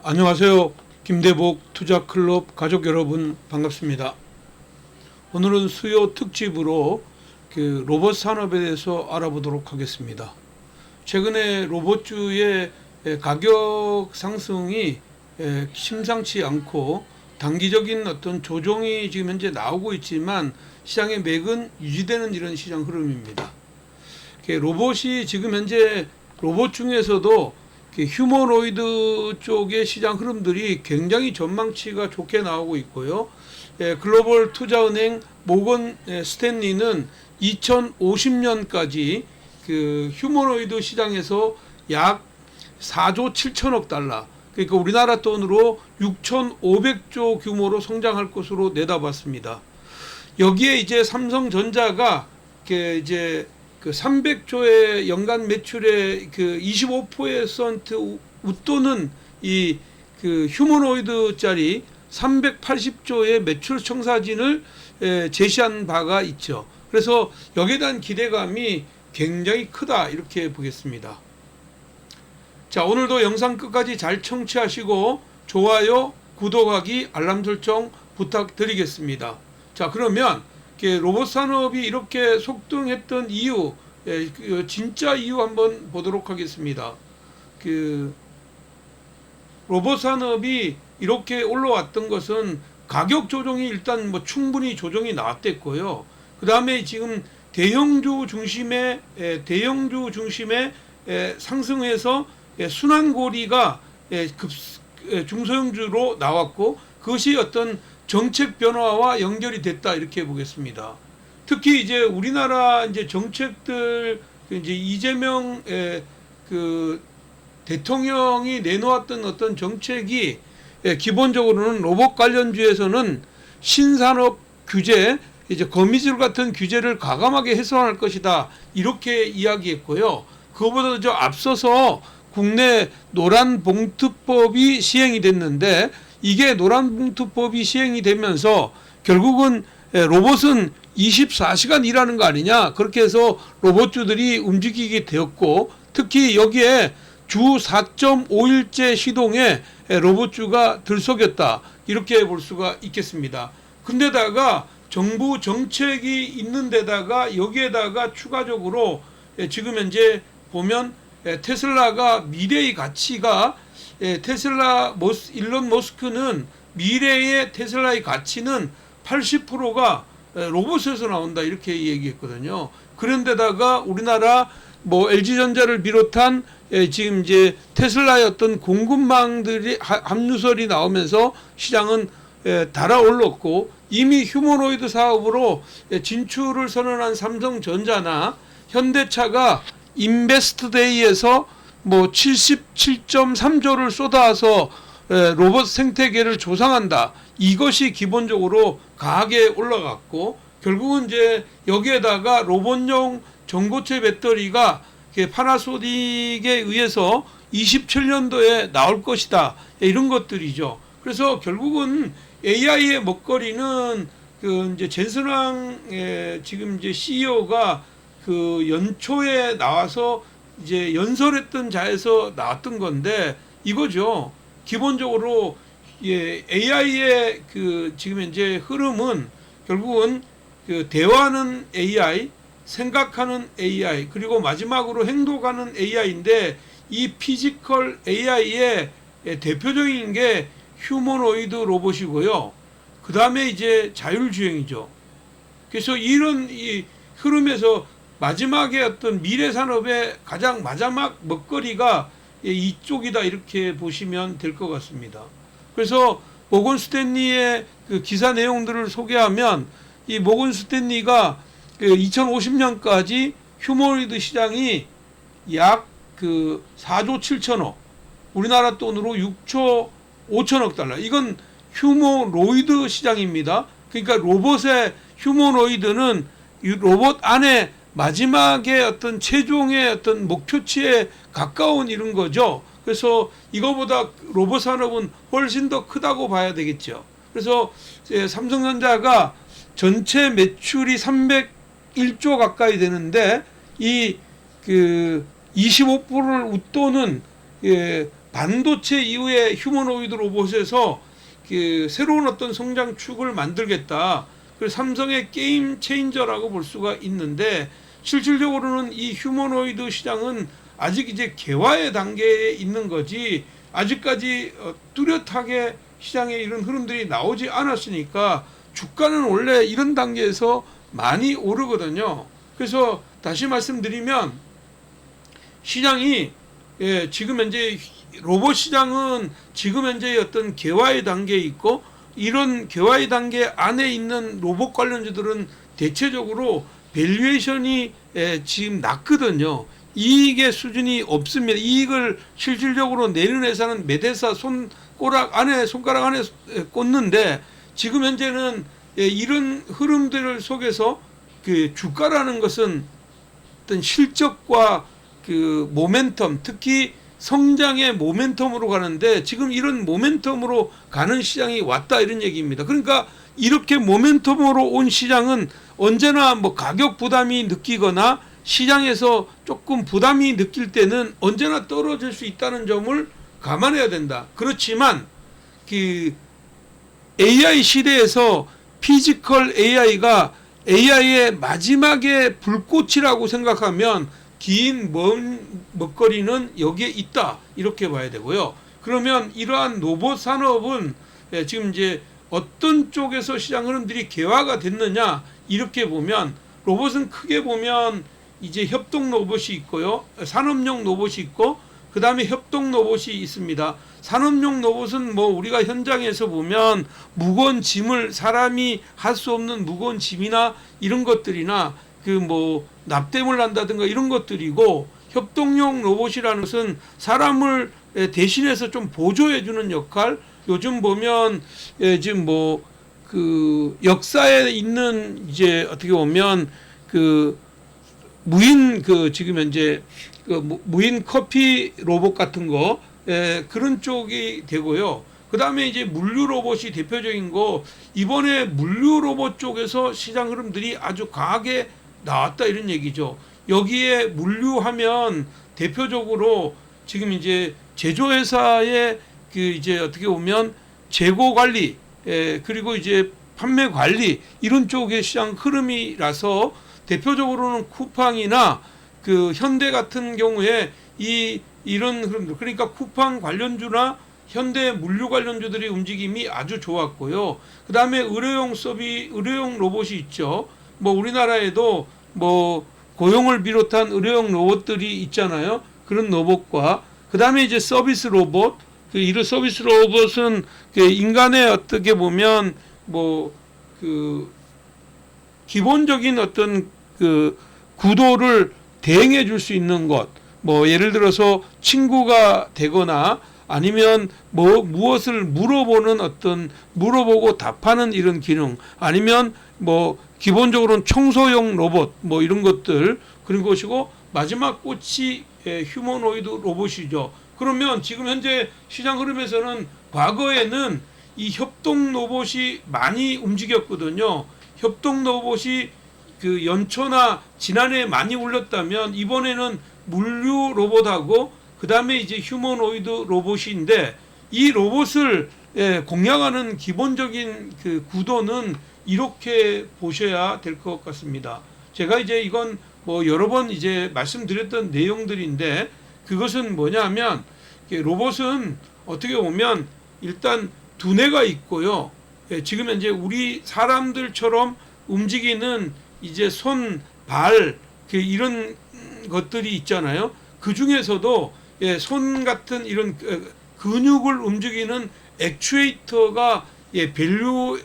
안녕하세요. 김대복 투자클럽 가족 여러분 반갑습니다. 오늘은 수요 특집으로 로봇 산업에 대해서 알아보도록 하겠습니다. 최근에 로봇주의 가격 상승이 심상치 않고 단기적인 어떤 조정이 지금 현재 나오고 있지만 시장의 맥은 유지되는 이런 시장 흐름입니다. 로봇이 지금 현재 로봇 중에서도 휴머노이드 쪽의 시장 흐름들이 굉장히 전망치가 좋게 나오고 있고요. 글로벌 투자은행 모건 스탠리는 2050년까지 그 휴머노이드 시장에서 약 4조 7천억 달러, 그러니까 우리나라 돈으로 6,500조 규모로 성장할 것으로 내다봤습니다. 여기에 이제 삼성전자가 이제 그 300조의 연간 매출의 그 25% 웃도는 이 그 휴머노이드짜리 380조의 매출 청사진을 제시한 바가 있죠. 그래서 여기에 대한 기대감이 굉장히 크다 이렇게 보겠습니다. 자, 오늘도 영상 끝까지 잘 청취하시고 좋아요, 구독하기, 알람 설정 부탁드리겠습니다. 자, 그러면 로봇 산업이 이렇게 속등했던 이유, 진짜 이유 한번 보도록 하겠습니다. 로봇 산업이 이렇게 올라왔던 것은 가격 조정이 일단 뭐 충분히 조정이 나왔댔고요. 그 다음에 지금 대형주 중심의 상승해서 순환고리가 중소형주로 나왔고, 그것이 어떤 정책 변화와 연결이 됐다 이렇게 보겠습니다. 특히 이제 우리나라 이제 정책들, 이제 이재명 그 대통령이 내놓았던 어떤 정책이 기본적으로는 로봇 관련주에서는 신산업 규제, 이제 거미줄 같은 규제를 과감하게 해소할 것이다 이렇게 이야기했고요. 그거보다 더 앞서서 국내 노란봉투법이 시행이 됐는데, 이게 노란봉투법이 시행이 되면서 결국은 로봇은 24시간 일하는 거 아니냐, 그렇게 해서 로봇주들이 움직이게 되었고, 특히 여기에 주 4.5일제 시동에 로봇주가 들썩였다 이렇게 볼 수가 있겠습니다. 근데다가 정부 정책이 있는 데다가 여기에다가 추가적으로 지금 현재 보면 테슬라가 미래의 가치가, 일론 머스크는 미래의 테슬라의 가치는 80%가 로봇에서 나온다 이렇게 얘기했거든요. 그런데다가 우리나라 뭐 LG전자를 비롯한 지금 이제 테슬라의 어떤 공급망들이 함유설이 나오면서 시장은 달아올랐고, 이미 휴머노이드 사업으로 진출을 선언한 삼성전자나 현대차가 인베스트데이에서 뭐 77.3조를 쏟아서 로봇 생태계를 조성한다. 이것이 기본적으로 강하게 올라갔고, 결국은 이제 여기에다가 로봇용 전고체 배터리가 파나소닉에 의해서 27년도에 나올 것이다. 이런 것들이죠. 그래서 결국은 AI의 먹거리는 이제 젠슨왕 지금 이제 CEO가 그 연초에 나와서 이제 연설했던 자에서 나왔던 건데 이거죠. 기본적으로 AI의 지금 현재 흐름은 결국은 대화하는 AI, 생각하는 AI, 그리고 마지막으로 행동하는 AI인데, 이 피지컬 AI의 대표적인 게 휴머노이드 로봇이고요. 그 다음에 이제 자율주행이죠. 그래서 이런 이 흐름에서 마지막에 어떤 미래 산업의 가장 마지막 먹거리가 이쪽이다 이렇게 보시면 될 것 같습니다. 그래서 모건 스탠리의 그 기사 내용들을 소개하면, 이 모건 스탠리가 2050년까지 휴머노이드 시장이 약 4조 7천억, 우리나라 돈으로 6조 5천억 달러. 이건 휴머노이드 시장입니다. 그러니까 로봇의 휴머노이드는 로봇 안에 마지막에 어떤 최종의 어떤 목표치에 가까운 이런 거죠. 그래서 이거보다 로봇 산업은 훨씬 더 크다고 봐야 되겠죠. 그래서 삼성전자가 전체 매출이 301조 가까이 되는데, 이 25%를 웃도는 반도체 이후에 휴머노이드 로봇에서 그 새로운 어떤 성장축을 만들겠다. 그래서 삼성의 게임 체인저라고 볼 수가 있는데, 실질적으로는 이 휴머노이드 시장은 아직 이제 개화의 단계에 있는 거지, 아직까지 뚜렷하게 시장에 이런 흐름들이 나오지 않았으니까 주가는 원래 이런 단계에서 많이 오르거든요. 그래서 다시 말씀드리면 시장이 지금 현재 로봇 시장은 지금 현재 어떤 개화의 단계에 있고, 이런 개화의 단계 안에 있는 로봇 관련주들은 대체적으로 밸류에이션이 지금 낮거든요. 이익의 수준이 없습니다. 이익을 실질적으로 내는 회사는 몇 회사 손가락 안에 꽂는데, 지금 현재는 이런 흐름들 속에서 그 주가라는 것은 어떤 실적과 그 모멘텀, 특히 성장의 모멘텀으로 가는데, 지금 이런 모멘텀으로 가는 시장이 왔다, 이런 얘기입니다. 그러니까 이렇게 모멘텀으로 온 시장은 언제나 뭐 가격 부담이 느끼거나 시장에서 조금 부담이 느낄 때는 언제나 떨어질 수 있다는 점을 감안해야 된다. 그렇지만 그 AI 시대에서 피지컬 AI가 AI의 마지막에 불꽃이라고 생각하면 긴 먼 먹거리는 여기에 있다, 이렇게 봐야 되고요. 그러면 이러한 로봇 산업은 지금 이제 어떤 쪽에서 시장 흐름들이 개화가 됐느냐, 이렇게 보면 로봇은 크게 보면 이제 협동 로봇이 있고요, 산업용 로봇이 있고, 그 다음에 협동 로봇이 있습니다. 산업용 로봇은 뭐 우리가 현장에서 보면 무거운 짐을, 사람이 할 수 없는 무거운 짐이나 이런 것들이나 그 뭐 납땜을 한다든가 이런 것들이고, 협동용 로봇이라는 것은 사람을 대신해서 좀 보조해 주는 역할. 요즘 보면 지금 뭐 그 역사에 있는 이제 어떻게 보면 그 무인 그 지금 현재 그 무인 커피 로봇 같은 거, 그런 쪽이 되고요. 그 다음에 이제 물류 로봇이 대표적인 거, 이번에 물류 로봇 쪽에서 시장 흐름들이 아주 강하게 나왔다, 이런 얘기죠. 여기에 물류하면 대표적으로 지금 이제 제조회사의 그 이제 어떻게 보면 재고 관리, 그리고 이제 판매 관리, 이런 쪽의 시장 흐름이라서 대표적으로는 쿠팡이나 그 현대 같은 경우에 이런 흐름들, 그러니까 쿠팡 관련주나 현대 물류 관련주들의 움직임이 아주 좋았고요. 그 다음에 의료용 로봇이 있죠. 뭐 우리나라에도 뭐 고용을 비롯한 의료용 로봇들이 있잖아요. 그런 로봇과 그 다음에 이제 서비스 로봇, 이런 서비스 로봇은 인간의 어떻게 보면 뭐 그 기본적인 어떤 그 구도를 대행해 줄 수 있는 것, 뭐 예를 들어서 친구가 되거나 아니면 뭐 무엇을 물어보고 답하는 이런 기능, 아니면 뭐 기본적으로는 청소용 로봇, 뭐 이런 것들, 그런 것이고, 마지막 꽃이 휴머노이드 로봇이죠. 그러면 지금 현재 시장 흐름에서는 과거에는 이 협동 로봇이 많이 움직였거든요. 협동 로봇이 그 연초나 지난해에 많이 올렸다면, 이번에는 물류 로봇하고 그 다음에 이제 휴머노이드 로봇인데, 이 로봇을 공략하는 기본적인 그 구도는 이렇게 보셔야 될 것 같습니다. 제가 이제 이건 뭐 여러 번 이제 말씀드렸던 내용들인데, 그것은 뭐냐면 로봇은 어떻게 보면 일단 두뇌가 있고요. 지금 현재 우리 사람들처럼 움직이는 이제 손, 발, 이런 것들이 있잖아요. 그 중에서도 손 같은 이런 근육을 움직이는 액추에이터가 밸류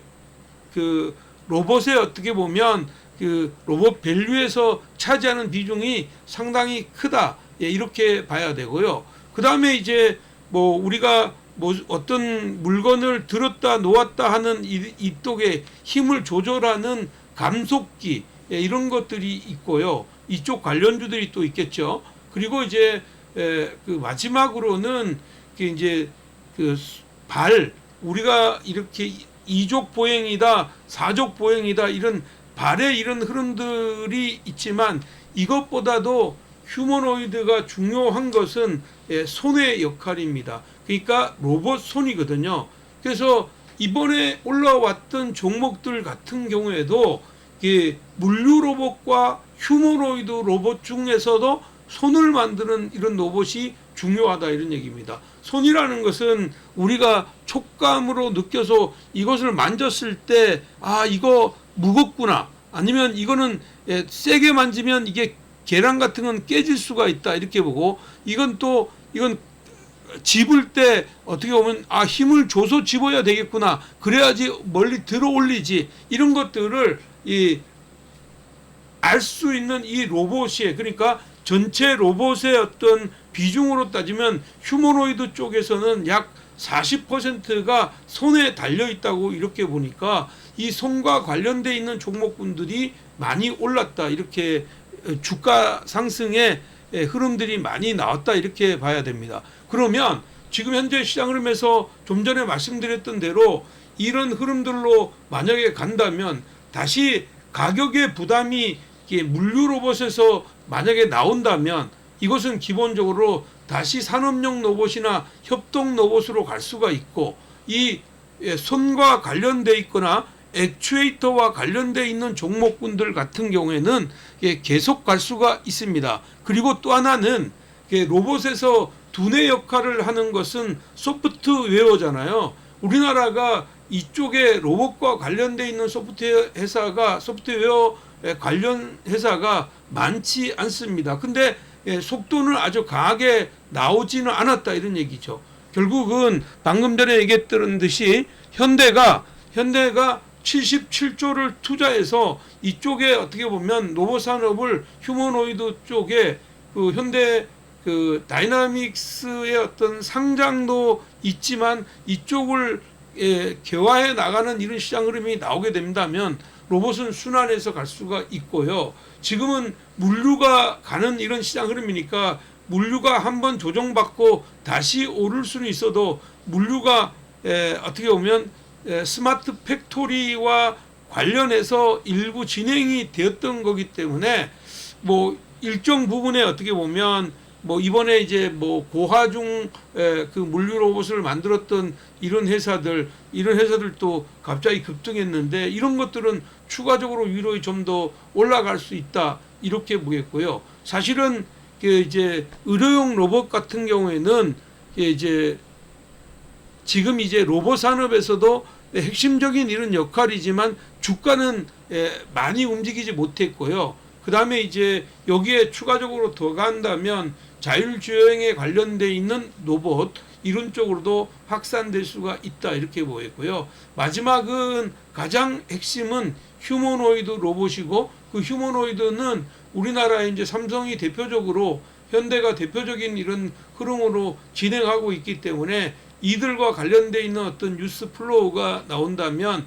그 로봇에 어떻게 보면 그 로봇 밸류에서 차지하는 비중이 상당히 크다, 이렇게 봐야 되고요. 그 다음에 이제 뭐 우리가 뭐 어떤 물건을 들었다 놓았다 하는 이쪽에 힘을 조절하는 감속기, 이런 것들이 있고요. 이쪽 관련주들이 또 있겠죠. 그리고 이제 그 마지막으로는 이제 그 발, 우리가 이렇게 2족 보행이다, 4족 보행이다, 이런 발의 이런 흐름들이 있지만, 이것보다도 휴머노이드가 중요한 것은 손의 역할입니다. 그러니까 로봇 손이거든요. 그래서 이번에 올라왔던 종목들 같은 경우에도 물류 로봇과 휴머노이드 로봇 중에서도 손을 만드는 이런 로봇이 중요하다 이런 얘기입니다. 손이라는 것은 우리가 촉감으로 느껴서 이것을 만졌을 때 이거 무겁구나, 아니면 이거는 세게 만지면 이게 계란 같은 건 깨질 수가 있다 이렇게 보고, 이건 집을 때 어떻게 보면 힘을 줘서 집어야 되겠구나, 그래야지 멀리 들어 올리지, 이런 것들을 알 수 있는 이 로봇이, 그러니까 전체 로봇의 어떤 비중으로 따지면 휴머노이드 쪽에서는 약 40%가 손에 달려 있다고 이렇게 보니까 이 손과 관련돼 있는 종목군들이 많이 올랐다, 이렇게 주가 상승의 흐름들이 많이 나왔다 이렇게 봐야 됩니다. 그러면 지금 현재 시장 흐름에서 좀 전에 말씀드렸던 대로 이런 흐름들로 만약에 간다면 다시 가격의 부담이 물류 로봇에서 만약에 나온다면 이것은 기본적으로 다시 산업용 로봇이나 협동 로봇으로 갈 수가 있고, 이 손과 관련돼 있거나 액추에이터와 관련돼 있는 종목군들 같은 경우에는 계속 갈 수가 있습니다. 그리고 또 하나는 로봇에서 두뇌 역할을 하는 것은 소프트웨어잖아요. 우리나라가 이쪽에 로봇과 관련돼 있는 소프트웨어 관련 회사가 많지 않습니다. 근데 속도는 아주 강하게 나오지는 않았다 이런 얘기죠. 결국은 방금 전에 얘기했던 듯이 현대가 77조를 투자해서 이쪽에 어떻게 보면 로봇 산업을 휴머노이드 쪽에 현대 다이나믹스의 어떤 상장도 있지만 이쪽을 개화해 나가는 이런 시장 흐름이 나오게 된다면 로봇은 순환해서 갈 수가 있고요. 지금은 물류가 가는 이런 시장 흐름이니까 물류가 한번 조정받고 다시 오를 수는 있어도, 물류가 어떻게 보면 스마트 팩토리와 관련해서 일부 진행이 되었던 거기 때문에 일정 부분에 어떻게 보면 이번에 이제 고하중 그 물류 로봇을 만들었던 이런 회사들도 갑자기 급등했는데, 이런 것들은 추가적으로 위로 좀 더 올라갈 수 있다 이렇게 보겠고요. 사실은 이제 의료용 로봇 같은 경우에는 지금 이제 로봇 산업에서도 핵심적인 이런 역할이지만 주가는 많이 움직이지 못했고요. 그 다음에 이제 여기에 추가적으로 더 간다면 자율주행에 관련돼 있는 로봇 이런 쪽으로도 확산될 수가 있다 이렇게 보였고요. 마지막은 가장 핵심은 휴머노이드 로봇이고, 그 휴머노이드는 우리나라에 이제 삼성이 대표적으로, 현대가 대표적인 이런 흐름으로 진행하고 있기 때문에 이들과 관련돼 있는 어떤 뉴스 플로우가 나온다면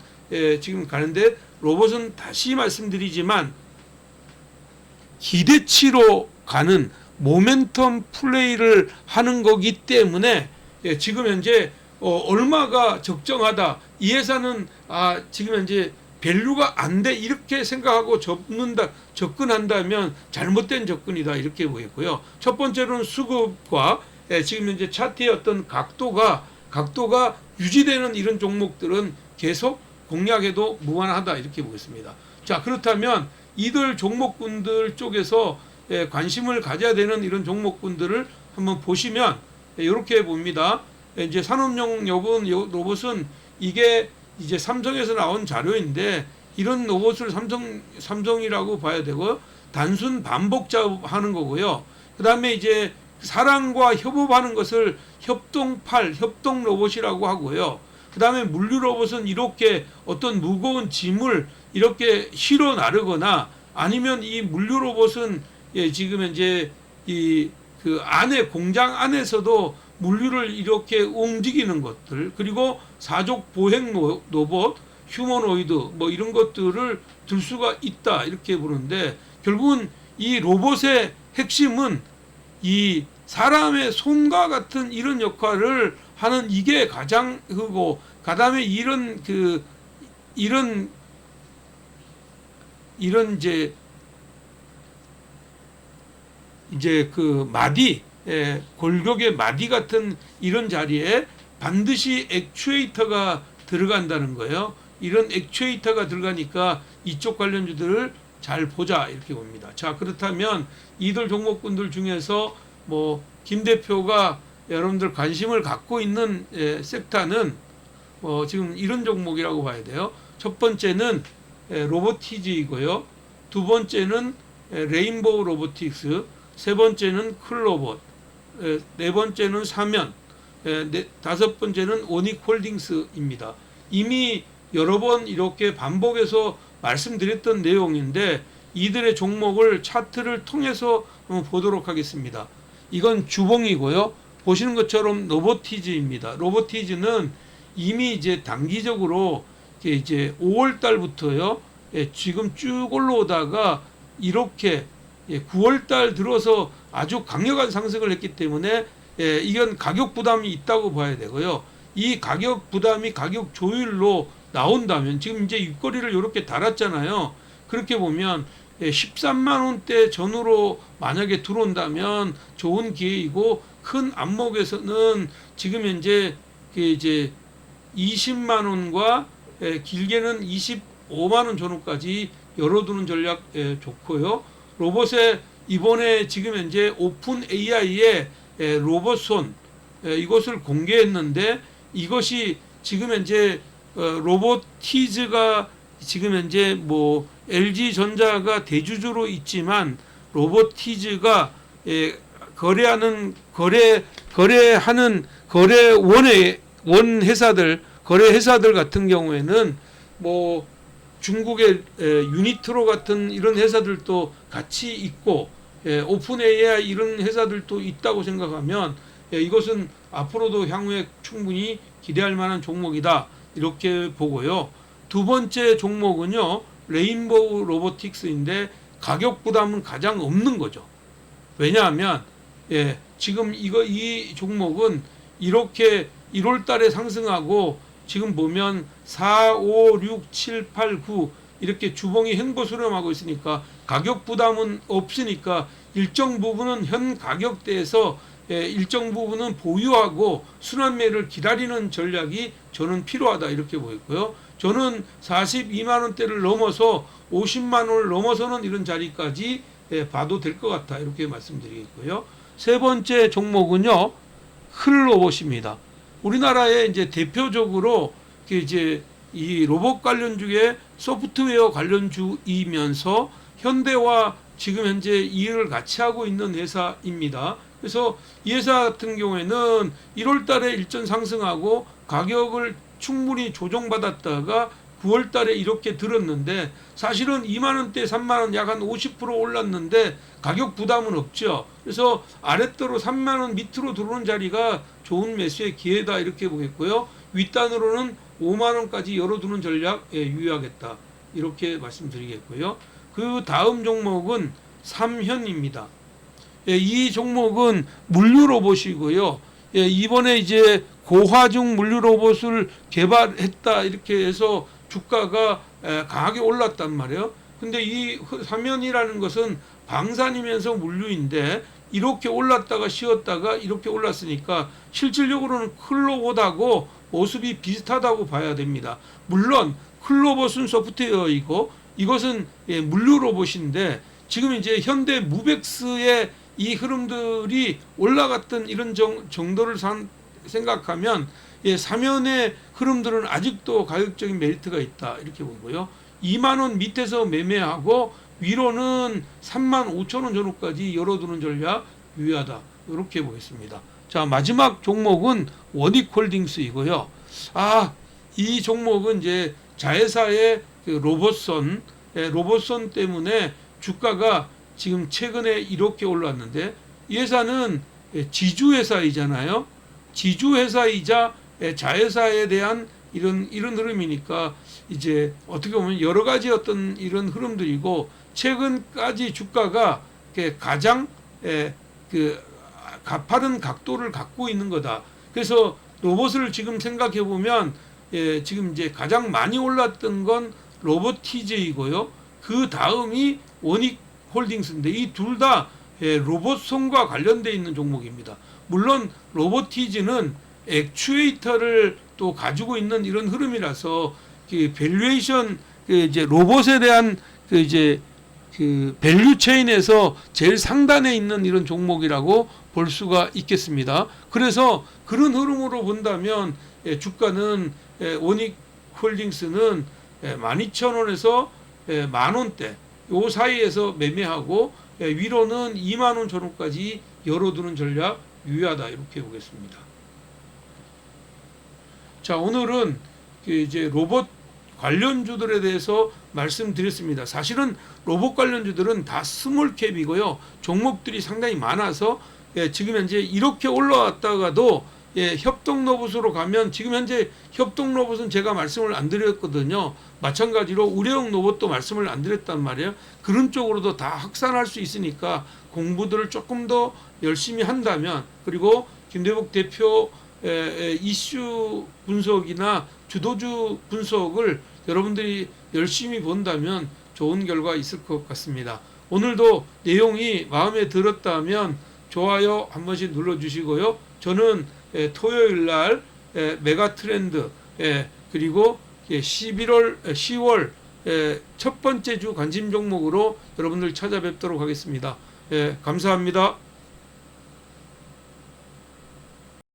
지금 가는데, 로봇은 다시 말씀드리지만 기대치로 가는 모멘텀 플레이를 하는 거기 때문에 지금 현재 얼마가 적정하다, 이 회사는 지금 현재 밸류가 안 돼 이렇게 생각하고 접근한다면 잘못된 접근이다 이렇게 보겠고요. 첫 번째로는 수급과 지금 현재 차트의 어떤 각도가 유지되는 이런 종목들은 계속 공략해도 무관하다 이렇게 보겠습니다. 자, 그렇다면 이들 종목군들 쪽에서 관심을 가져야 되는 이런 종목군들을 한번 보시면 이렇게 봅니다. 이제 산업용 로봇은 이게 이제 삼성에서 나온 자료인데, 이런 로봇을 삼성이라고 봐야 되고, 단순 반복 작업하는 거고요. 그 다음에 이제 사람과 협업하는 것을 협동 로봇이라고 하고요. 그 다음에 물류 로봇은 이렇게 어떤 무거운 짐을 이렇게 실어 나르거나, 아니면 이 물류 로봇은 지금 현재 그 안에 공장 안에서도 물류를 이렇게 움직이는 것들, 그리고 사족 보행 로봇, 휴머노이드 이런 것들을 들 수가 있다 이렇게 보는데, 결국은 이 로봇의 핵심은 이 사람의 손과 같은 이런 역할을 하는, 이게 가장 크고, 그다음에 이런 이제 그 마디, 골격의 마디 같은 이런 자리에 반드시 액추에이터가 들어간다는 거예요. 이런 액추에이터가 들어가니까 이쪽 관련주들을 잘 보자 이렇게 봅니다. 자, 그렇다면 이들 종목군들 중에서 뭐 김 대표가 여러분들 관심을 갖고 있는 섹터는 지금 이런 종목이라고 봐야 돼요. 첫 번째는 로보티즈이고요. 두 번째는 레인보우 로보틱스, 세 번째는 클로봇, 네 번째는 사면, 다섯 번째는 오닉홀딩스입니다. 이미 여러 번 이렇게 반복해서 말씀드렸던 내용인데 이들의 종목을 차트를 통해서 한번 보도록 하겠습니다. 이건 주봉이고요. 보시는 것처럼 로보티즈입니다. 로보티즈는 이미 이제 단기적으로 이제 5월 달부터요. 지금 쭉 올라오다가 이렇게 9월 달 들어서 아주 강력한 상승을 했기 때문에 이건 가격 부담이 있다고 봐야 되고요. 이 가격 부담이 가격 조율로 나온다면 지금 이제 윗거리를 이렇게 달았잖아요. 그렇게 보면 13만 원대 전후로 만약에 들어온다면 좋은 기회이고 큰 안목에서는 지금 현재 이제 20만 원과 길게는 25만 원 전후까지 열어두는 전략 좋고요. 로봇에 이번에 지금 현재 오픈 AI의 로봇손 이것을 공개했는데 이것이 지금 현재 로보티즈가 지금 현재 뭐 LG전자가 대주주로 있지만 로보티즈가 거래하는 원 회사들 거래 회사들 같은 경우에는 뭐 중국의 유니트로 같은 이런 회사들도 같이 있고 오픈 AI 이런 회사들도 있다고 생각하면 이것은 앞으로도 향후에 충분히 기대할 만한 종목이다 이렇게 보고요. 두 번째 종목은요 레인보우 로보틱스인데 가격 부담은 가장 없는 거죠. 왜냐하면 지금 이 종목은 이렇게 1월 달에 상승하고 지금 보면 4, 5, 6, 7, 8, 9 이렇게 주봉이 횡보 수렴하고 있으니까 가격 부담은 없으니까 일정 부분은 현 가격대에서 일정 부분은 보유하고 순환매를 기다리는 전략이 저는 필요하다 이렇게 보였고요. 저는 42만 원대를 넘어서 50만 원을 넘어서는 이런 자리까지 봐도 될 것 같다 이렇게 말씀드리겠고요. 세 번째 종목은요 클로봇입니다. 우리나라에 이제 대표적으로 이제 이 로봇 관련주의 소프트웨어 관련주이면서 현대와 지금 현재 일을 같이 하고 있는 회사입니다. 그래서 이 회사 같은 경우에는 1월 달에 일전 상승하고 가격을 충분히 조정받았다가 9월 달에 이렇게 들었는데 사실은 2만 원대 3만 원 약 한 50% 올랐는데 가격 부담은 없죠. 그래서 아랫도로 3만 원 밑으로 들어오는 자리가 좋은 매수의 기회다 이렇게 보겠고요. 윗단으로는 5만 원까지 열어두는 전략 유의하겠다 이렇게 말씀드리겠고요. 그 다음 종목은 삼현입니다. 이 종목은 물류 로봇이고요. 이번에 이제 고화중 물류 로봇을 개발했다 이렇게 해서 주가가 강하게 올랐단 말이에요. 근데 이 삼현이라는 것은 방산이면서 물류인데 이렇게 올랐다가 쉬었다가 이렇게 올랐으니까 실질적으로는 클로봇하고 모습이 비슷하다고 봐야 됩니다. 물론 클로봇은 소프트웨어이고 이것은 물류 로봇인데 지금 이제 현대 무벡스의 이 흐름들이 올라갔던 이런 정도를 생각하면 삼현의 흐름들은 아직도 가격적인 메리트가 있다 이렇게 보고요. 2만 원 밑에서 매매하고 위로는 3만 5천 원 전후까지 열어두는 전략 유의하다 이렇게 보겠습니다. 자 마지막 종목은 원익홀딩스이고요. 이 종목은 이제 자회사의 그 로봇선 때문에 주가가 지금 최근에 이렇게 올랐는데 이 회사는 지주회사이잖아요. 지주회사이자 자회사에 대한 이런 흐름이니까 이제 어떻게 보면 여러 가지 어떤 이런 흐름들이고 최근까지 주가가 가장 그 가파른 각도를 갖고 있는 거다. 그래서 로봇을 지금 생각해 보면 지금 이제 가장 많이 올랐던 건 로보티즈이고요. 그 다음이 원익홀딩스인데 이 둘 다 로봇손과 관련되어 있는 종목입니다. 물론 로보티즈는 액추에이터를 또 가지고 있는 이런 흐름이라서 그 밸류에이션 이제 로봇에 대한 그 밸류 체인에서 제일 상단에 있는 이런 종목이라고 볼 수가 있겠습니다. 그래서 그런 흐름으로 본다면 주가는 원익홀딩스는 12,000원에서 10,000원대 요 사이에서 매매하고 위로는 20,000원 전후까지 열어두는 전략 유효하다 이렇게 보겠습니다. 자, 오늘은 이제 로봇 관련주들에 대해서 말씀드렸습니다. 사실은 로봇 관련주들은 다 스몰캡이고요. 종목들이 상당히 많아서 지금 현재 이렇게 올라왔다가도 협동로봇으로 가면 지금 현재 협동로봇은 제가 말씀을 안 드렸거든요. 마찬가지로 의료용 로봇도 말씀을 안 드렸단 말이에요. 그런 쪽으로도 다 확산할 수 있으니까 공부들을 조금 더 열심히 한다면, 그리고 김대복 대표 이슈 분석이나 주도주 분석을 여러분들이 열심히 본다면 좋은 결과 있을 것 같습니다. 오늘도 내용이 마음에 들었다면 좋아요 한 번씩 눌러주시고요. 저는 토요일 날 메가 트렌드 그리고 10월 첫 번째 주 관심 종목으로 여러분들 찾아뵙도록 하겠습니다. 감사합니다.